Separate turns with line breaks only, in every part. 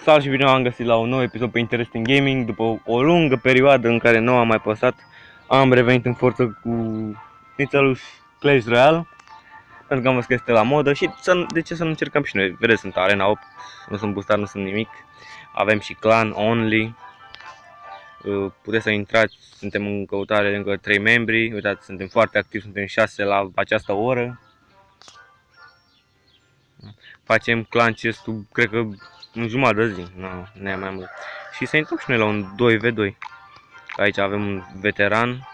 Salut și bine am găsit la un nou episod pe Interesting Gaming. După o lungă perioadă în care nu am mai postat, am revenit în forță cu nițeluș Clash Royale, pentru că am văzut că este la modă și de ce să nu încercăm și noi. Vedeți, sunt Arena 8, nu sunt boostat, nu sunt nimic. Avem și clan only. Puteți să intrați, suntem în căutare de încă 3 membri. Uitați, suntem foarte activi, suntem 6 la această oră. Facem clan chest-ul, cred că în jumătate de zi, nu mai mult. Și să intrăm și noi la un 2v2. Aici avem un veteran.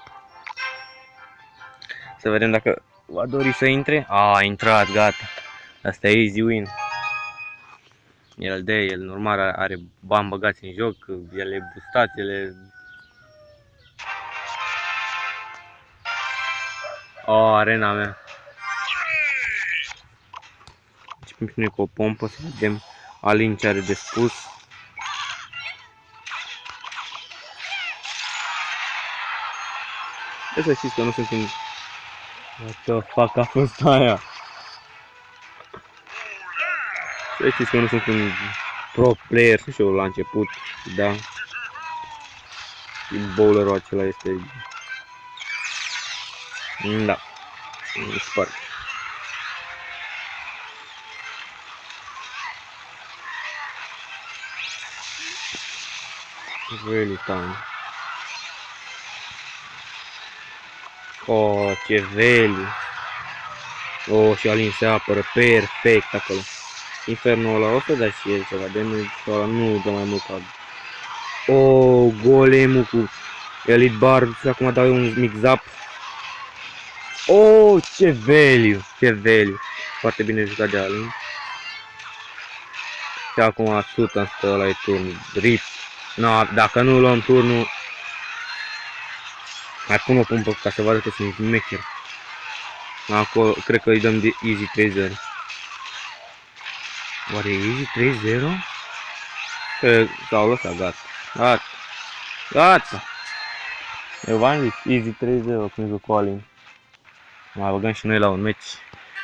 Să vedem dacă va dori să intre. A intrat, gata. Asta e easy win. El normal are bani băgați în joc, el e boostat, el e... Arena mea. Începem și noi cu o pompă să vedem Alin ce are de spus. Trebuie să știți că nu sunt în... What the fuck a fost aia? Să știți că nu sunt un pro player, nu știu, la început, da. Și bowlerul acela este... Da, mi se pare. Really tiny. Oh, ce value. Oh, și Alin se apără perfect acolo. Infernul ăla o să dea și el ceva damage, ăla nu dă mai mult ca... Oh, golemul cu Elite Bar și acum dau eu un mic zap. Oh, ce value, ce value. Foarte bine jucat de Alin. Și acum 100 stă ăla e turnul. Rip. No, dacă nu luăm turnul, mai pun o pompă ca să vadă că sunt mecher. Acolo cred că îi dăm de easy 3-0. Oare e easy 3-0? Că s-au lăsat, gata. Eu v-am zis, easy 3-0 când joc cu Alin. Mai băgăm și noi la un meci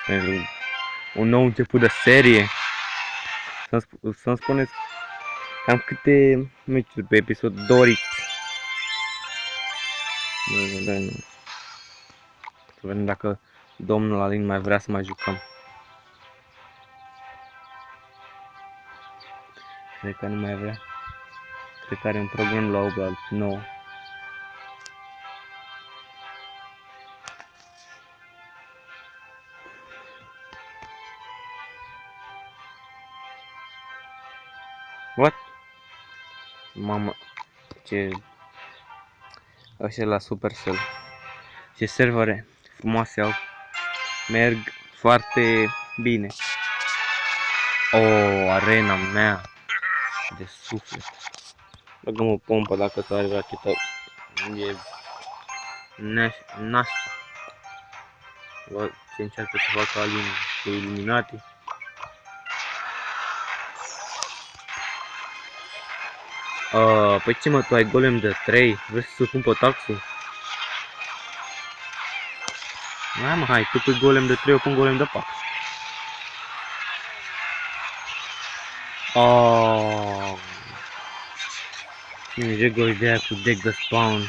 pentru un nou început de serie. Să-mi spuneți cam câte meciuri pe episod doriți. Să vedem dacă domnul Alin mai vrea să mai jucăm. Cred că nu mai vrea. Cred că are un program la 8 la 9. What? Mamă, ce... Așa la Supercell. Ce servere frumoase au. Merg foarte bine. Oh, arena mea de suflet. Băgăm o pompă dacă s-are rachetă. E nașpa. Ce încearcă să facă Alin cu Illuminati. Păi ce mă, tu ai golem de 3? Vrei să cumpă taxul? Hai mă, hai, tu pui golem de 3, eu pun golem de 4. Cine joc de aia cu deck de spawn?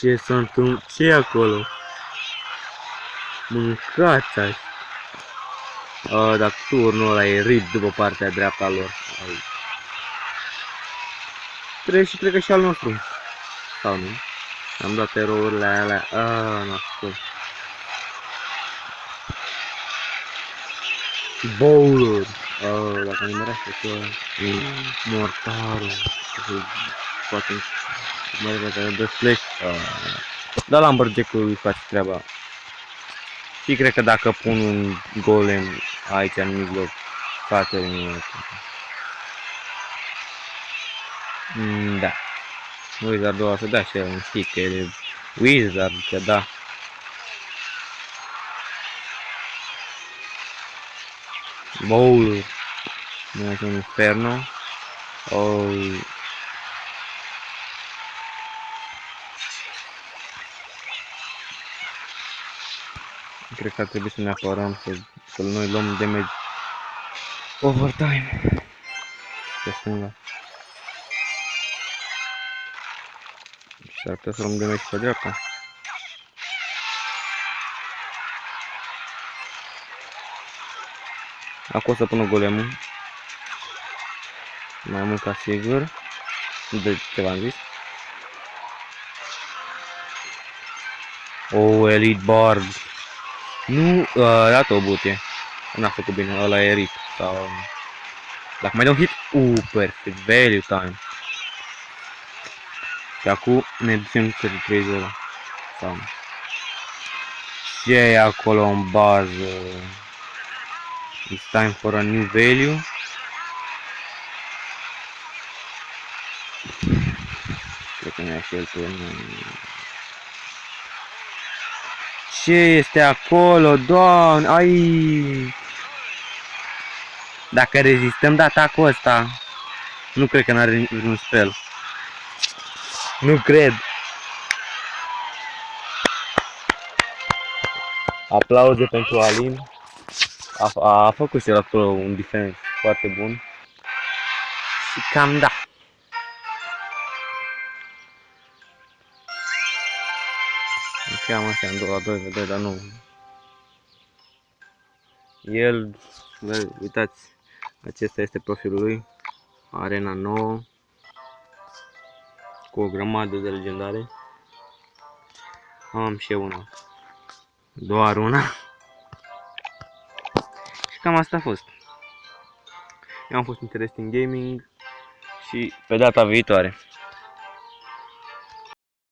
Ce s-a întâmplat? Ce e acolo? Mâncați așa. Dar turnul ăla e rip după partea dreapta lor. Trebuie și cred că și al nostru. Sau nu? Am dat erourile alea. Nu știu. Bowler. Dacă nu merește că mortarul. Poate mai repede de flash. Da, Lumberjack-ul îi face treaba. Și cred că dacă pun un golem aici în mijloc, s-a terminat. Da. Wizardul o să dea și el un stick, că el e Wizard, că da. Bowler. Nu este un Inferno. Cred că ar trebui să ne apărăm, să noi luăm damage Overtime. Pe stânga. Și s-ar putea să luăm de meci pe dreapta. Acum o să pună golemul. Mai mult ca sigur. De ce v-am zis. Oh, Elite Bard. Nu, dat-o butie. N-a făcut bine, ăla e rip. Sau... Dacă mai dă un hit, perfect, value time. Și acum ne ducem către 3-0. Sau... Ce e acolo în bază? It's time for a new value. Cred că mi-a și el pe... Ce este acolo, Doamne? Ai! Dacă rezistăm de atacul ăsta, nu cred că n-are niciun spell. Nu cred. Aplauze pentru Alin. A făcut și el acolo un defense foarte bun. Și cam da. Cheamă astea în 2v2, dar nu. El, uitați, acesta este profilul lui. Arena 9. Cu o grămadă de legendare. Am și eu una. Doar una. Și cam asta a fost. Eu am fost Interesting Gaming și pe data viitoare.